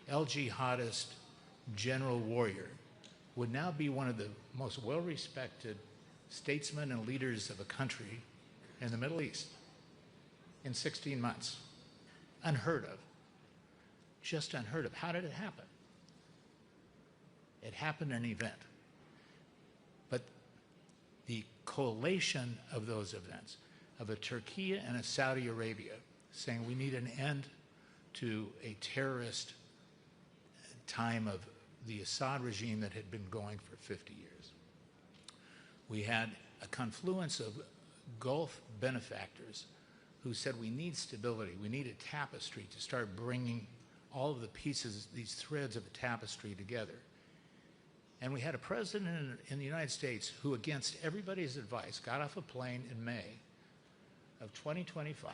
El Jihadist general warrior would now be one of the most well-respected statesmen and leaders of a country in the Middle East in 16 months. Unheard of. Just unheard of. How did it happen? It happened in an event. But the collation of those events, of a Turkey and a Saudi Arabia saying we need an end to a terrorist time of the Assad regime that had been going for 50 years. We had a confluence of Gulf benefactors who said we need stability, we need a tapestry to start bringing all of the pieces, these threads of a tapestry together. And we had a president in the United States who, against everybody's advice, got off a plane in May of 2025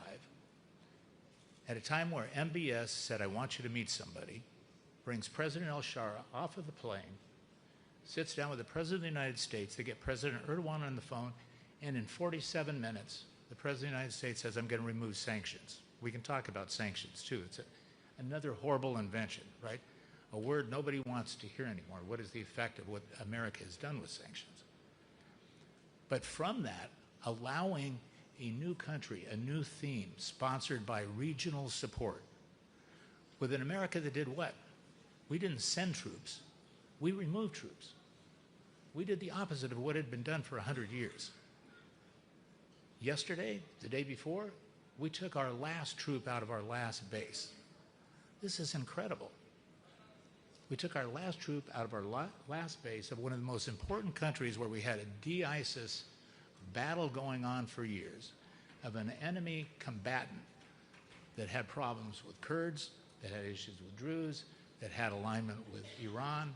at a time where MBS said, I want you to meet somebody, brings President al-Shara off of the plane, sits down with the President of the United States, they get President Erdogan on the phone, and in 47 minutes, the President of the United States says, I'm going to remove sanctions. We can talk about sanctions, too. It's another horrible invention, right? A word nobody wants to hear anymore. What is the effect of what America has done with sanctions? But from that, allowing a new country, a new theme, sponsored by regional support, with an America that did what? We didn't send troops. We removed troops. We did the opposite of what had been done for 100 years. Yesterday, the day before, we took our last troop out of our last base. This is incredible. We took our last troop out of our last base of one of the most important countries where we had a de-ISIS battle going on for years, of an enemy combatant that had problems with Kurds, that had issues with Druze, that had alignment with Iran,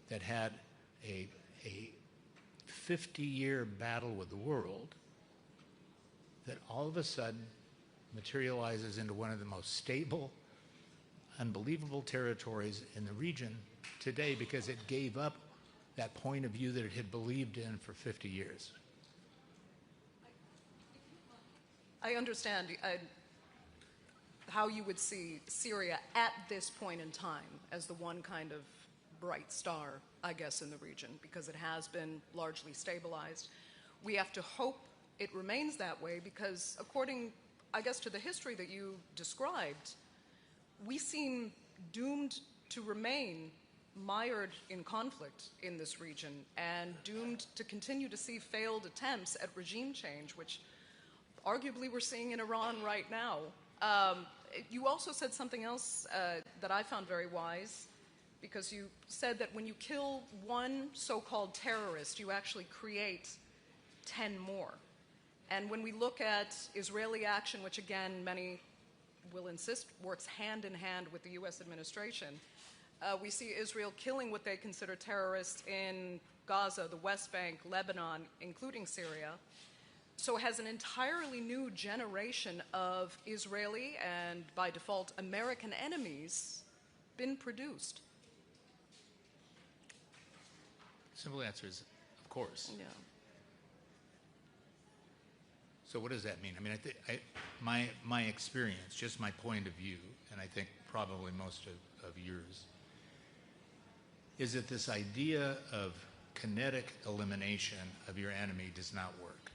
that had a 50-year battle with the world, that all of a sudden materializes into one of the most stable, unbelievable territories in the region today because it gave up that point of view that it had believed in for 50 years. I understand how you would see Syria at this point in time as the one kind of bright star, I guess, in the region, because it has been largely stabilized. We have to hope it remains that way because, according, I guess, to the history that you described, we seem doomed to remain mired in conflict in this region and doomed to continue to see failed attempts at regime change, which arguably we're seeing in Iran right now. You also said something else that I found very wise, because you said that when you kill one so-called terrorist, you actually create 10 more. And when we look at Israeli action, which again, many will insist works hand in hand with the US administration, we see Israel killing what they consider terrorists in Gaza, the West Bank, Lebanon, including Syria. So has an entirely new generation of Israeli and, by default, American enemies been produced? Simple answer is, of course. Yeah. So what does that mean? I mean, my experience, just my point of view, and I think probably most of yours, is that this idea of kinetic elimination of your enemy does not work.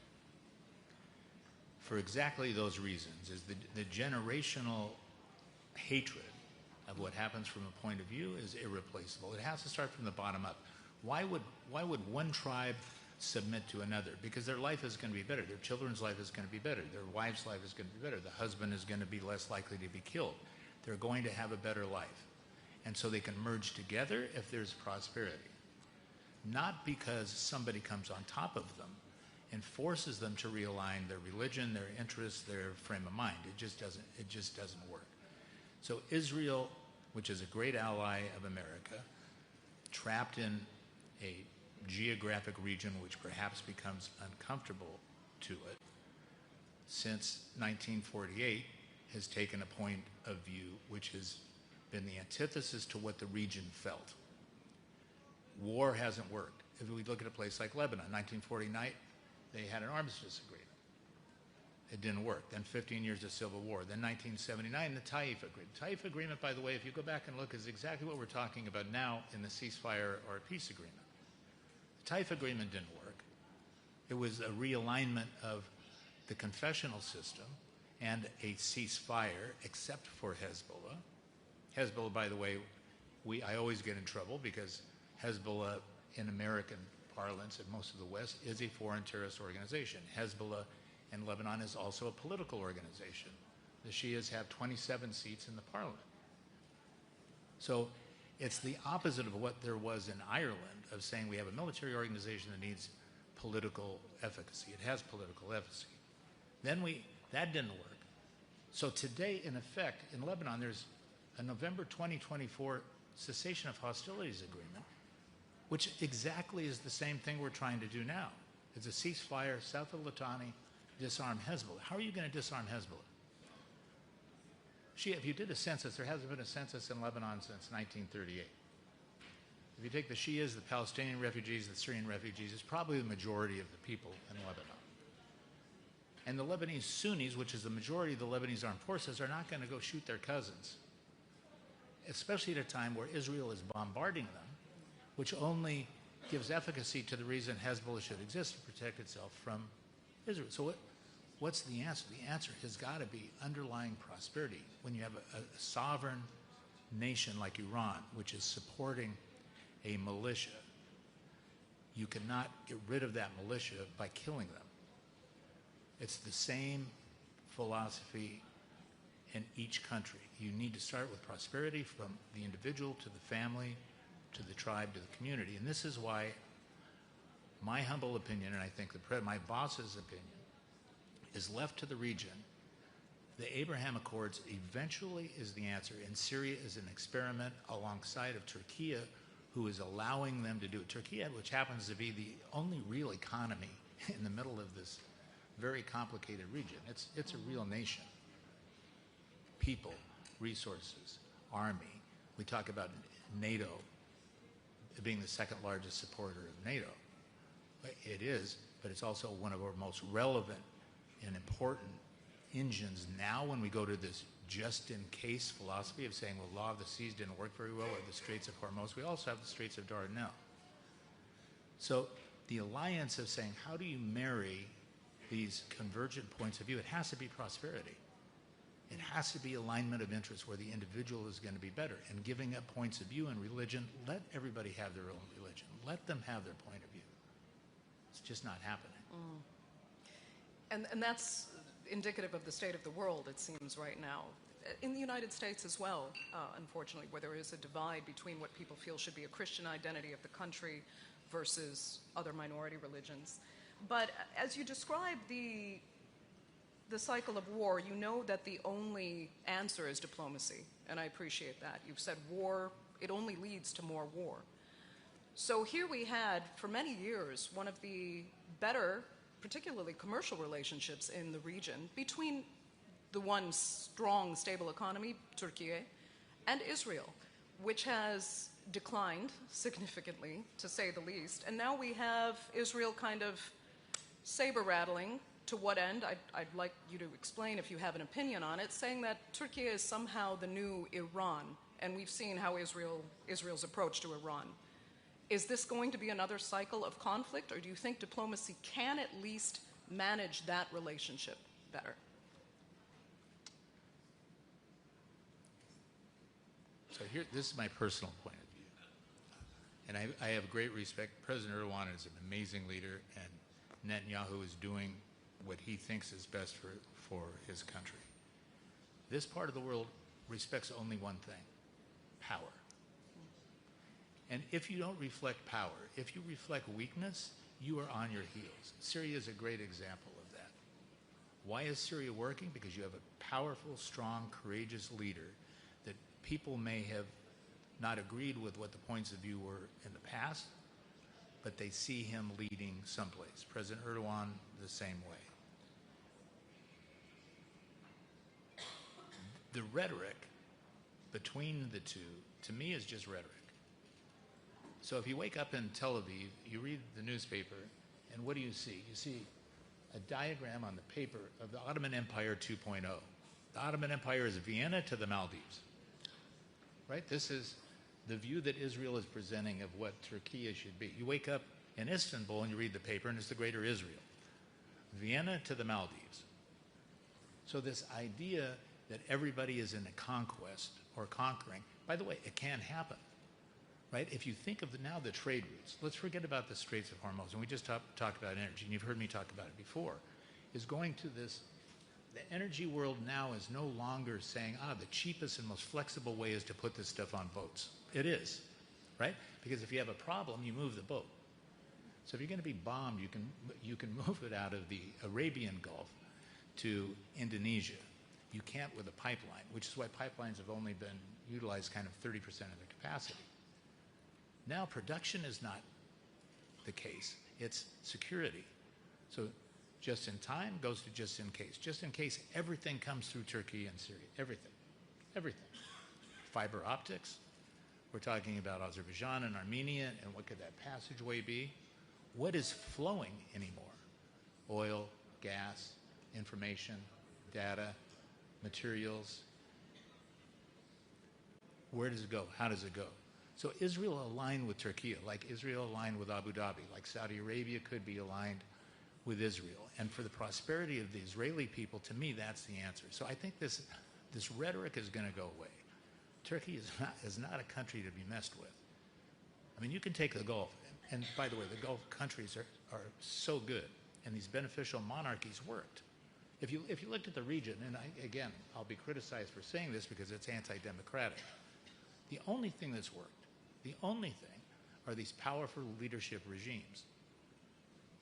For exactly those reasons, is the generational hatred of what happens from a point of view is irreplaceable. It has to start from the bottom up. Why would one tribe submit to another? Because their life is going to be better. Their children's life is going to be better. Their wife's life is going to be better. The husband is going to be less likely to be killed. They're going to have a better life. And so they can merge together if there's prosperity. Not because somebody comes on top of them and forces them to realign their religion, their interests, their frame of mind. It just doesn't work. So Israel, which is a great ally of America, trapped in a geographic region which perhaps becomes uncomfortable to it, since 1948 has taken a point of view which has been the antithesis to what the region felt. War hasn't worked. If we look at a place like Lebanon, 1949, they had an armistice agreement. It didn't work. Then 15 years of civil war. Then 1979, the Taif Agreement. The Taif Agreement, by the way, if you go back and look, is exactly what we're talking about now in the ceasefire or peace agreement. The Taif Agreement didn't work. It was a realignment of the confessional system and a ceasefire, except for Hezbollah. Hezbollah, by the way, I always get in trouble because Hezbollah, in American parlance and most of the West, is a foreign terrorist organization. Hezbollah in Lebanon is also a political organization. The Shias have 27 seats in the parliament. So it's the opposite of what there was in Ireland, of saying we have a military organization that needs political efficacy. It has political efficacy. Then that didn't work. So today, in effect, in Lebanon, there's a November 2024 cessation of hostilities agreement, which exactly is the same thing we're trying to do now. It's a ceasefire south of Litani, disarm Hezbollah. How are you going to disarm Hezbollah? If you did a census, there hasn't been a census in Lebanon since 1938. If you take the Shias, the Palestinian refugees, the Syrian refugees, it's probably the majority of the people in Lebanon. And the Lebanese Sunnis, which is the majority of the Lebanese armed forces, are not going to go shoot their cousins, especially at a time where Israel is bombarding them, which only gives efficacy to the reason Hezbollah should exist, to protect itself from Israel. So what's the answer? The answer has got to be underlying prosperity. When you have a sovereign nation like Iran, which is supporting a militia, you cannot get rid of that militia by killing them. It's the same philosophy in each country. You need to start with prosperity, from the individual to the family, to the tribe, to the community. And this is why my humble opinion, and I think my boss's opinion, is left to the region. The Abraham Accords eventually is the answer, and Syria is an experiment alongside of Turkey, who is allowing them to do it. Turkey, which happens to be the only real economy in the middle of this very complicated region. It's a real nation. People, resources, army. We talk about NATO being the second largest supporter of NATO. It is, but it's also one of our most relevant and important engines now when we go to this just-in-case philosophy of saying, well, law of the seas didn't work very well, or the Straits of Hormuz. We also have the Straits of Dardanelles. So the alliance of saying, how do you marry these convergent points of view? It has to be prosperity. It has to be alignment of interest where the individual is going to be better. And giving up points of view in religion, let everybody have their own religion. Let them have their point of view. It's just not happening. And that's indicative of the state of the world, it seems, right now. In the United States as well, unfortunately, where there is a divide between what people feel should be a Christian identity of the country versus other minority religions. But as you describe the cycle of war, you know that the only answer is diplomacy, and I appreciate that. You've said war, it only leads to more war. So here we had, for many years, one of the better, particularly commercial relationships in the region between the one strong, stable economy, Turkey, and Israel, which has declined significantly, to say the least. And now we have Israel kind of saber-rattling. To what end? I'd like you to explain if you have an opinion on it, saying that Turkey is somehow the new Iran, and we've seen how Israel's approach to Iran. Is this going to be another cycle of conflict, or do you think diplomacy can at least manage that relationship better? So this is my personal point of view. And I have great respect. President Erdogan is an amazing leader, and Netanyahu is doing what he thinks is best for his country. This part of the world respects only one thing: power. And if you don't reflect power, if you reflect weakness, you are on your heels. Syria is a great example of that. Why is Syria working? Because you have a powerful, strong, courageous leader that people may have not agreed with what the points of view were in the past, but they see him leading someplace. President Erdogan, the same way. The rhetoric between the two, to me, is just rhetoric. So if you wake up in Tel Aviv, you read the newspaper, and what do you see? You see a diagram on the paper of the Ottoman Empire 2.0. The Ottoman Empire is Vienna to the Maldives, right? This is the view that Israel is presenting of what Turkey should be. You wake up in Istanbul and you read the paper and it's the greater Israel. Vienna to the Maldives. So this idea that everybody is in a conquest or conquering, by the way, it can happen, right? If you think of now the trade routes, let's forget about the Straits of Hormuz, and we just talked about energy, and you've heard me talk about it before, is going to this, the energy world now is no longer saying, the cheapest and most flexible way is to put this stuff on boats. It is, right? Because if you have a problem, you move the boat. So if you're going to be bombed, you can move it out of the Arabian Gulf to Indonesia. You can't with a pipeline, which is why pipelines have only been utilized kind of 30% of their capacity. Now production is not the case, it's security. So just in time goes to just in case. Just in case everything comes through Turkey and Syria, everything. Fiber optics, we're talking about Azerbaijan and Armenia, and what could that passageway be? What is flowing anymore? Oil, gas, information, data, materials. Where does it go? How does it go? So Israel aligned with Turkey, like Israel aligned with Abu Dhabi, like Saudi Arabia could be aligned with Israel. And for the prosperity of the Israeli people, to me, that's the answer. So I think this rhetoric is going to go away. Turkey is not a country to be messed with. I mean, you can take the Gulf, and by the way, the Gulf countries are so good, and these beneficial monarchies worked. If you looked at the region, and again, I'll be criticized for saying this because it's anti-democratic, the only thing that's worked, the only thing, are these powerful leadership regimes.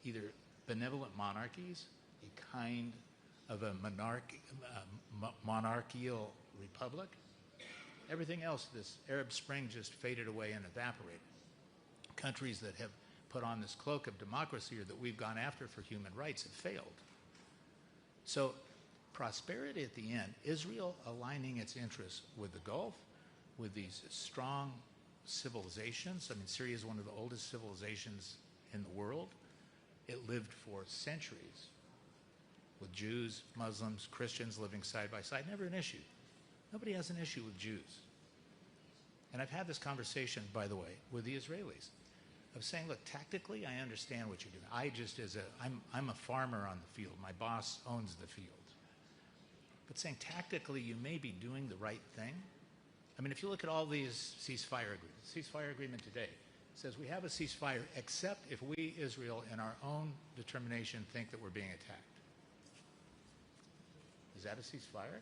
Either benevolent monarchies, a kind of a monarchical republic. Everything else, this Arab Spring just faded away and evaporated. Countries that have put on this cloak of democracy or that we've gone after for human rights have failed. So prosperity at the end, Israel aligning its interests with the Gulf, with these strong civilizations. I mean, Syria is one of the oldest civilizations in the world. It lived for centuries with Jews, Muslims, Christians living side by side. Never an issue. Nobody has an issue with Jews. And I've had this conversation, by the way, with the Israelis of saying, look, tactically, I understand what you're doing. I'm a farmer on the field. My boss owns the field. But saying tactically, you may be doing the right thing. I mean, if you look at all these ceasefire agreements, ceasefire agreement today says we have a ceasefire except if we, Israel, in our own determination, think that we're being attacked. Is that a ceasefire?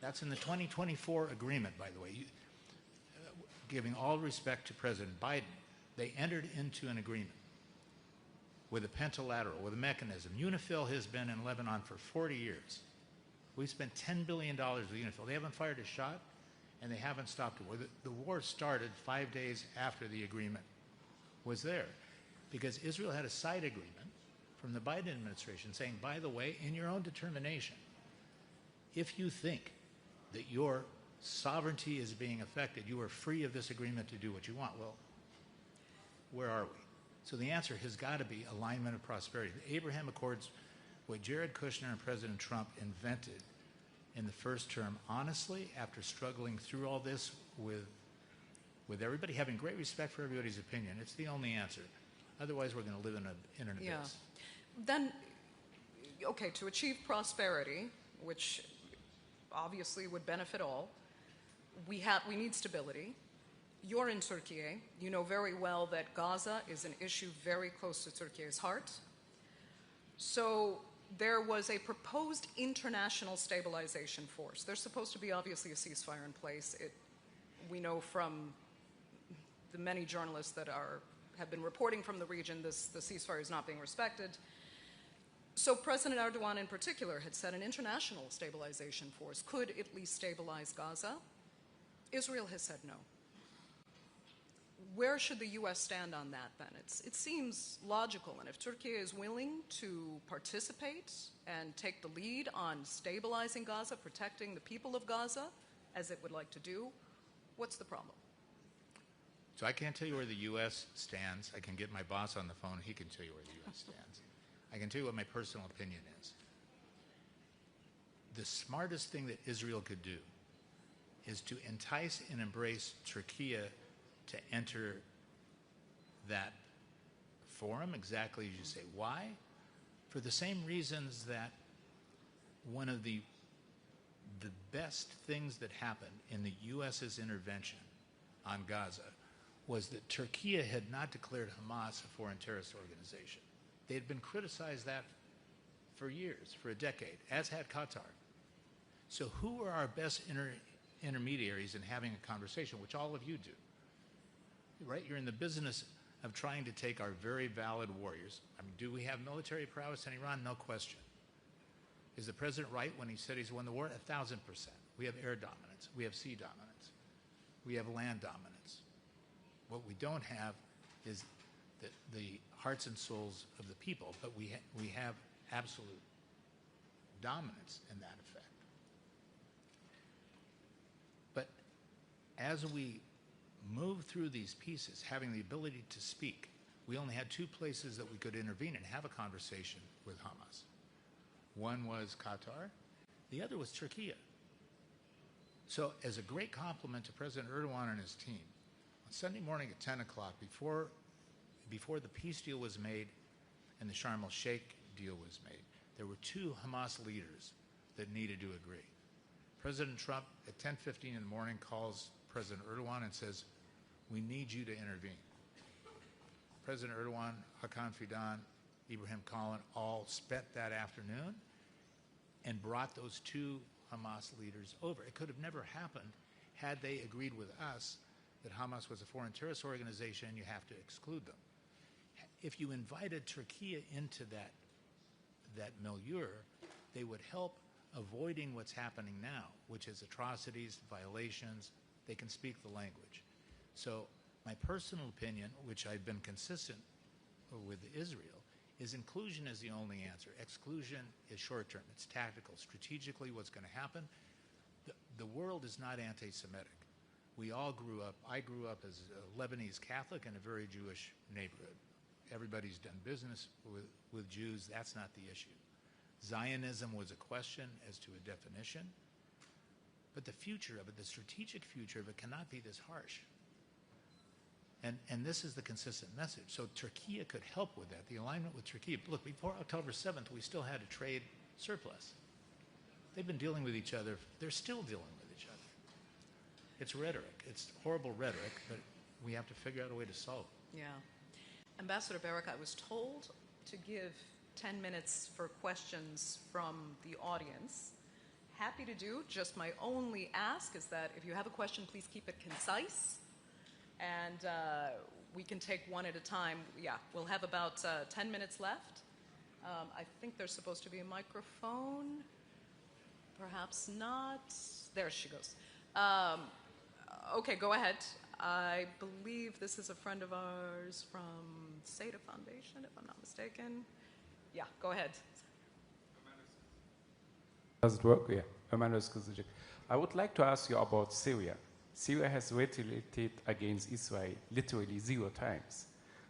That's in the 2024 agreement, by the way. Giving all respect to President Biden, they entered into an agreement with a pentalateral, with a mechanism. UNIFIL has been in Lebanon for 40 years. We've spent $10 billion with UNIFIL. They haven't fired a shot, and they haven't stopped a war. The war started 5 days after the agreement was there, because Israel had a side agreement from the Biden administration saying, by the way, in your own determination, if you think that your sovereignty is being affected, you are free of this agreement to do what you want. Well, where are we? So the answer has got to be alignment of prosperity. The Abraham Accords, what Jared Kushner and President Trump invented in the first term, honestly, after struggling through all this with everybody, having great respect for everybody's opinion, it's the only answer. Otherwise, we're going to live in an abyss. Yeah. Then, okay, to achieve prosperity, which obviously would benefit all, we need stability. You're in Turkey. You know very well that Gaza is an issue very close to Turkey's heart. So there was a proposed international stabilization force. There's supposed to be obviously a ceasefire in place. We know from the many journalists that have been reporting from the region, the ceasefire is not being respected. So President Erdogan in particular had said an international stabilization force could at least stabilize Gaza. Israel has said no. Where should the U.S. stand on that then? It seems logical, and if Turkey is willing to participate and take the lead on stabilizing Gaza, protecting the people of Gaza, as it would like to do, what's the problem? So I can't tell you where the U.S. stands. I can get my boss on the phone. He can tell you where the U.S. stands. I can tell you what my personal opinion is. The smartest thing that Israel could do is to entice and embrace Turkey to enter that forum, exactly as you say. Why? For the same reasons that one of the best things that happened in the U.S.'s intervention on Gaza was that Turkey had not declared Hamas a foreign terrorist organization. They had been criticized that for years, for a decade, as had Qatar. So who are our best intermediaries in having a conversation, which all of you do, right? You're in the business of trying to take our very valid warriors. I mean, do we have military prowess in Iran? No question. Is the president right when he said he's won the war? 1,000%. We have air dominance. We have sea dominance. We have land dominance. What we don't have is the hearts and souls of the people, but we have absolute dominance in that effect. But as we move through these pieces, having the ability to speak, we only had two places that we could intervene and have a conversation with Hamas. One was Qatar, the other was Turkey. So as a great compliment to President Erdogan and his team, on Sunday morning at 10 o'clock, before the peace deal was made and the Sharm el-Sheikh deal was made, there were two Hamas leaders that needed to agree. President Trump at 10:15 in the morning calls President Erdogan and says, "We need you to intervene." President Erdogan, Hakan Fidan, Ibrahim Kalin all spent that afternoon and brought those two Hamas leaders over. It could have never happened had they agreed with us that Hamas was a foreign terrorist organization and you have to exclude them. If you invited Turkey into that milieu, they would help avoiding what's happening now, which is atrocities, violations. They can speak the language. So my personal opinion, which I've been consistent with Israel, is inclusion is the only answer. Exclusion is short-term. It's tactical. Strategically, what's going to happen? The world is not anti-Semitic. We all grew up. I grew up as a Lebanese Catholic in a very Jewish neighborhood. Everybody's done business with Jews. That's not the issue. Zionism was a question as to a definition. But the future of it, the strategic future of it, cannot be this harsh. And this is the consistent message. So Turkey could help with that, the alignment with Turkey. Look, before October 7th, we still had a trade surplus. They've been dealing with each other. They're still dealing with each other. It's rhetoric. It's horrible rhetoric, but we have to figure out a way to solve it. Yeah. Ambassador Barrack, I was told to give 10 minutes for questions from the audience. Happy to do. Just my only ask is that if you have a question, please keep it concise. And we can take one at a time. Yeah, we'll have about 10 minutes left. I think there's supposed to be a microphone. Perhaps not. There she goes. Okay, go ahead. I believe this is a friend of ours from SEDA Foundation, if I'm not mistaken. Yeah, go ahead. Does it work? Yeah. I would like to ask you about Syria. Syria has retaliated against Israel literally 0 times,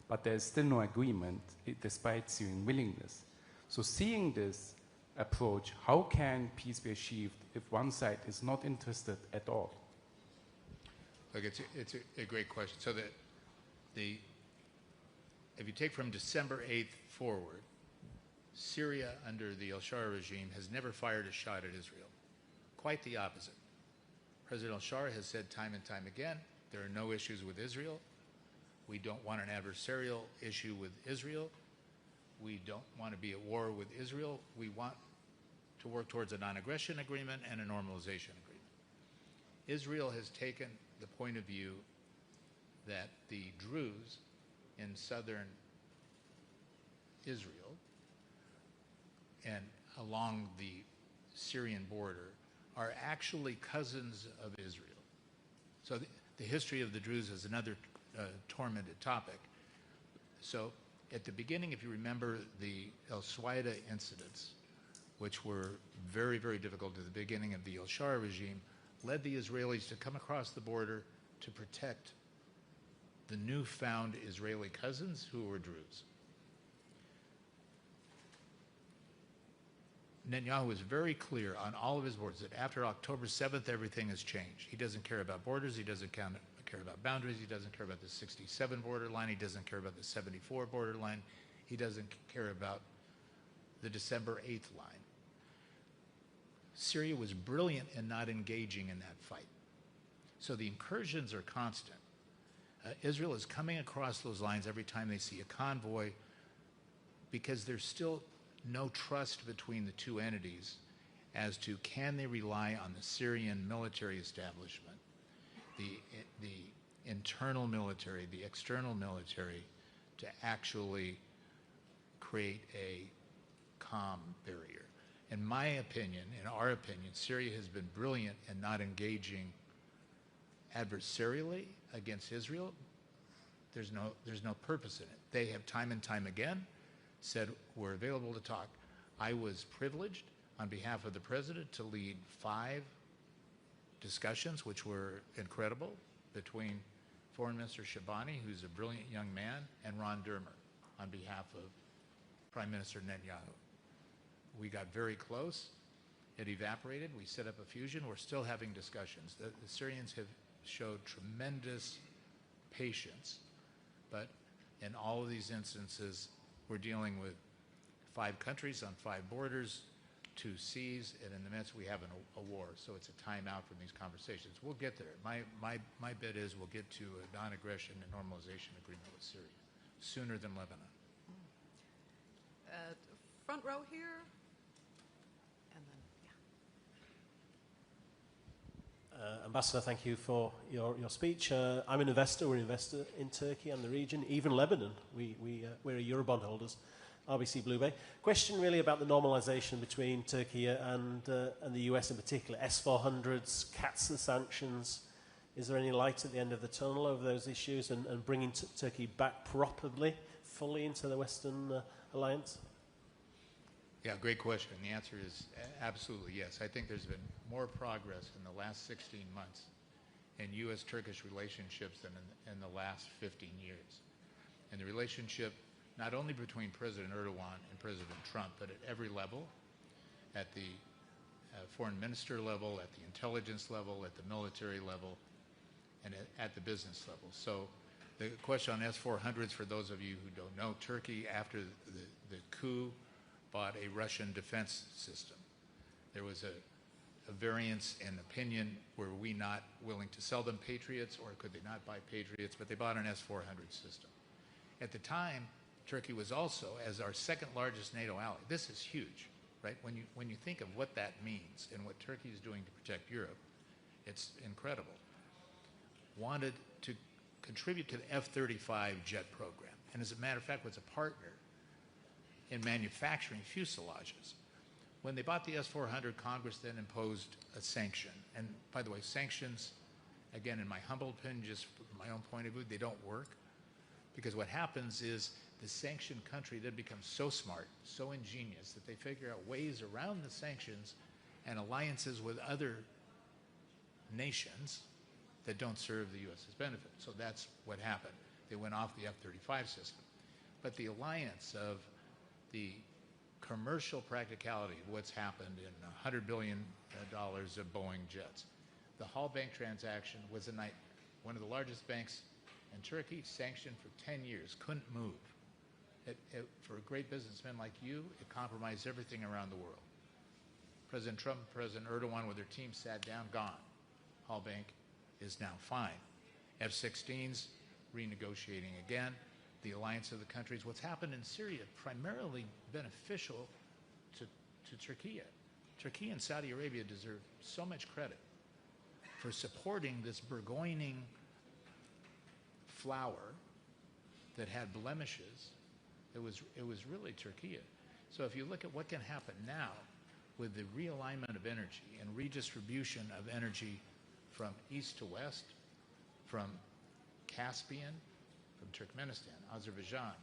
but there is still no agreement despite Syrian willingness. So seeing this approach, how can peace be achieved if one side is not interested at all? Look, it's a great question. So if you take from December 8th forward, Syria under the al-Shara regime has never fired a shot at Israel. Quite the opposite. President al-Shara has said time and time again, there are no issues with Israel. We don't want an adversarial issue with Israel. We don't want to be at war with Israel. We want to work towards a non-aggression agreement and a normalization agreement. Israel has taken the point of view that the Druze in southern Israel and along the Syrian border are actually cousins of Israel. So the history of the Druze is another tormented topic. So at the beginning, if you remember the El Suwaida incidents, which were very, very difficult at the beginning of the al-Shara regime, led the Israelis to come across the border to protect the newfound Israeli cousins who were Druze. Netanyahu was very clear on all of his words that after October 7th, everything has changed. He doesn't care about borders. He doesn't care about boundaries. He doesn't care about the 67 borderline. He doesn't care about the 74 borderline. He doesn't care about the December 8th line. Syria was brilliant in not engaging in that fight. So the incursions are constant. Israel is coming across those lines every time they see a convoy because there's still no trust between the two entities as to can they rely on the Syrian military establishment, the internal military, the external military, to actually create a calm barrier. In my opinion, in our opinion, Syria has been brilliant in not engaging adversarially against Israel. There's no purpose in it. They have time and time again said we're available to talk. I was privileged on behalf of the president to lead 5 discussions, which were incredible, between Foreign Minister Shabani, who's a brilliant young man, and Ron Dermer on behalf of Prime Minister Netanyahu. We got very close. It evaporated. We set up a fusion. We're still having discussions. The Syrians have showed tremendous patience, but in all of these instances, we're dealing with 5 countries on 5 borders, 2 seas, and in the midst we have a war. So it's a timeout from these conversations. We'll get there. My bet is we'll get to a non-aggression and normalization agreement with Syria sooner than Lebanon. Front row here, and then Ambassador, thank you for your speech. I'm an investor. We're an investor in Turkey and the region, even Lebanon. We're a Eurobond holders, RBC Blue Bay. Question really about the normalization between Turkey and the US in particular. S-400s, cats and sanctions. Is there any light at the end of the tunnel over those issues and bringing Turkey back properly, fully into the Western alliance? Yeah, great question. The answer is absolutely yes. I think there's been more progress in the last 16 months in U.S.-Turkish relationships than in the last 15 years. And the relationship not only between President Erdogan and President Trump, but at every level, at the foreign minister level, at the intelligence level, at the military level, and at the business level. So the question on S-400s, for those of you who don't know, Turkey, after the coup, bought a Russian defense system. There was a variance in opinion. Were we not willing to sell them Patriots, or could they not buy Patriots? But they bought an S-400 system. At the time, Turkey was also, as our second largest NATO ally, this is huge, right? When you think of what that means and what Turkey is doing to protect Europe, it's incredible. Wanted to contribute to the F-35 jet program, and as a matter of fact, was a partner in manufacturing fuselages. When they bought the S-400, Congress then imposed a sanction. And by the way, sanctions, again, in my humble opinion, just from my own point of view, they don't work. Because what happens is the sanctioned country then becomes so smart, so ingenious, that they figure out ways around the sanctions and alliances with other nations that don't serve the U.S.'s benefit. So that's what happened. They went off the F-35 system. But the alliance of the commercial practicality of what's happened in $100 billion of Boeing jets. The Hall Bank transaction was a nightmare. One of the largest banks in Turkey, sanctioned for 10 years, couldn't move. For a great businessman like you, it compromised everything around the world. President Trump and President Erdogan with their team sat down, gone. Hall Bank is now fine. F-16s, renegotiating again. The alliance of the countries. What's happened in Syria primarily beneficial to Turkey. Turkey and Saudi Arabia deserve so much credit for supporting this burgeoning flower that had blemishes. It was really Turkey. So if you look at what can happen now with the realignment of energy and redistribution of energy from east to west, from Caspian, from Turkmenistan, Azerbaijan,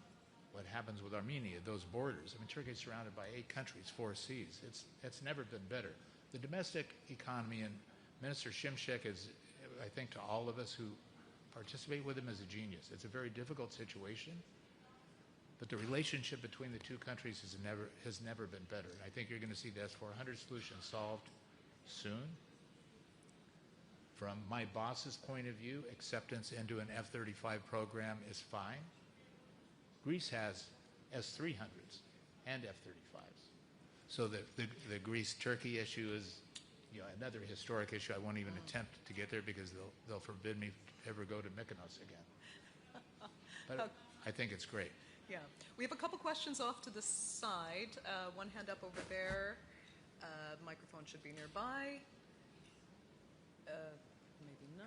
what happens with Armenia, those borders. I mean, Turkey is surrounded by 8 countries, 4 seas. It's never been better. The domestic economy, and Minister Shimshek is, I think, to all of us who participate with him, is a genius. It's a very difficult situation, But the relationship between the two countries has never been better. And I think you're going to see the S-400 solution solved soon. From my boss's point of view, acceptance into an F-35 program is fine. Greece has S-300s and F-35s. So the Greece-Turkey issue is another historic issue. I won't even attempt to get there because they'll forbid me to ever go to Mykonos again. But I think it's great. Yeah. We have a couple questions off to the side. One hand up over there. Microphone should be nearby. Maybe not.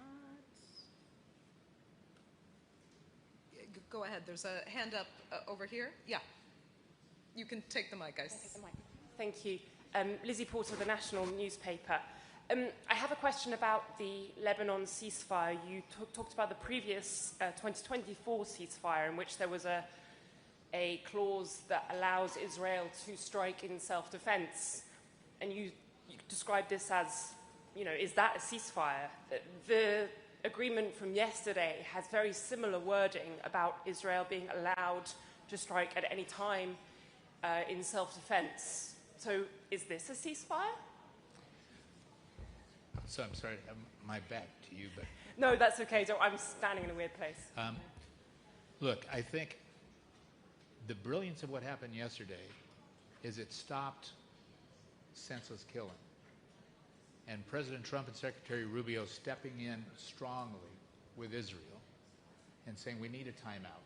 Go ahead. There's a hand up over here. Yeah. You can take the mic, guys. Take the mic. Thank you. Lizzie Porter, the National newspaper. I have a question about the Lebanon ceasefire. You talked about the previous 2024 ceasefire in which there was a clause that allows Israel to strike in self-defense. And you described this as, is that a ceasefire? The agreement from yesterday has very similar wording about Israel being allowed to strike at any time in self-defense. So is this a ceasefire? So I'm sorry, my back to you, but... No, that's okay. I'm standing in a weird place. Look, I think the brilliance of what happened yesterday is it stopped senseless killing. And President Trump and Secretary Rubio stepping in strongly with Israel and saying we need a timeout.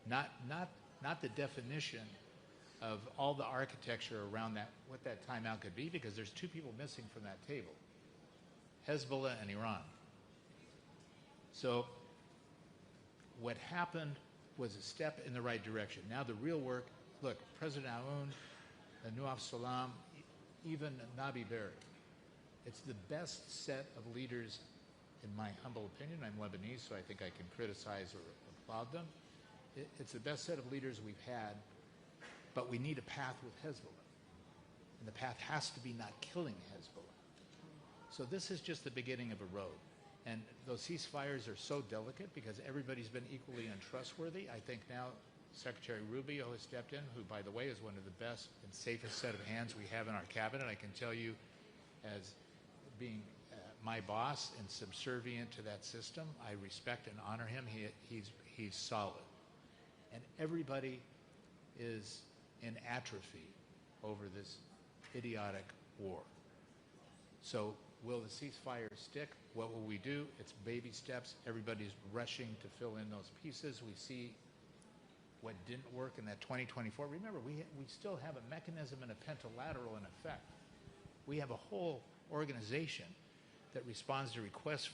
Not the definition of all the architecture around that, what that timeout could be, because there's two people missing from that table, Hezbollah and Iran. So what happened was a step in the right direction. Now the real work, look, President Aoun, Nouaf Salam, even Nabi Berri, it's the best set of leaders, in my humble opinion. I'm Lebanese, so I think I can criticize or applaud them. It's the best set of leaders we've had, but we need a path with Hezbollah. And the path has to be not killing Hezbollah. So this is just the beginning of a road. And those ceasefires are so delicate because everybody's been equally untrustworthy. I think now Secretary Rubio has stepped in, who, by the way, is one of the best and safest set of hands we have in our cabinet. I can tell you, as being my boss and subservient to that system, I respect and honor him. He's solid. And everybody is in atrophy over this idiotic war. So will the ceasefire stick? What will we do? It's baby steps. Everybody's rushing to fill in those pieces. We see what didn't work in that 2024. Remember, we still have a mechanism and a pentalateral in effect. We have a whole organization that responds to requests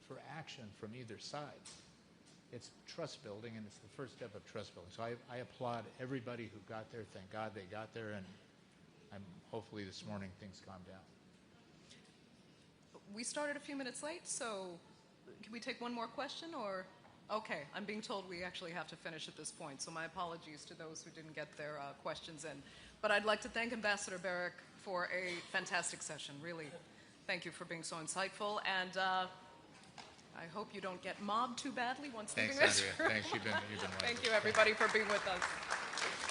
for action from either side. It's trust building, and it's the first step of trust building. So I applaud everybody who got there. Thank God they got there, and hopefully this morning things calm down. We started a few minutes late, so can we take one more question, or? Okay, I'm being told we actually have to finish at this point, so my apologies to those who didn't get their questions in. But I'd like to thank Ambassador Barrack for a fantastic session, really. Thank you for being so insightful, and I hope you don't get mobbed too badly once leaving this room. Thanks, Andrea. Thanks, you've been wonderful. Thank you, everybody, for being with us.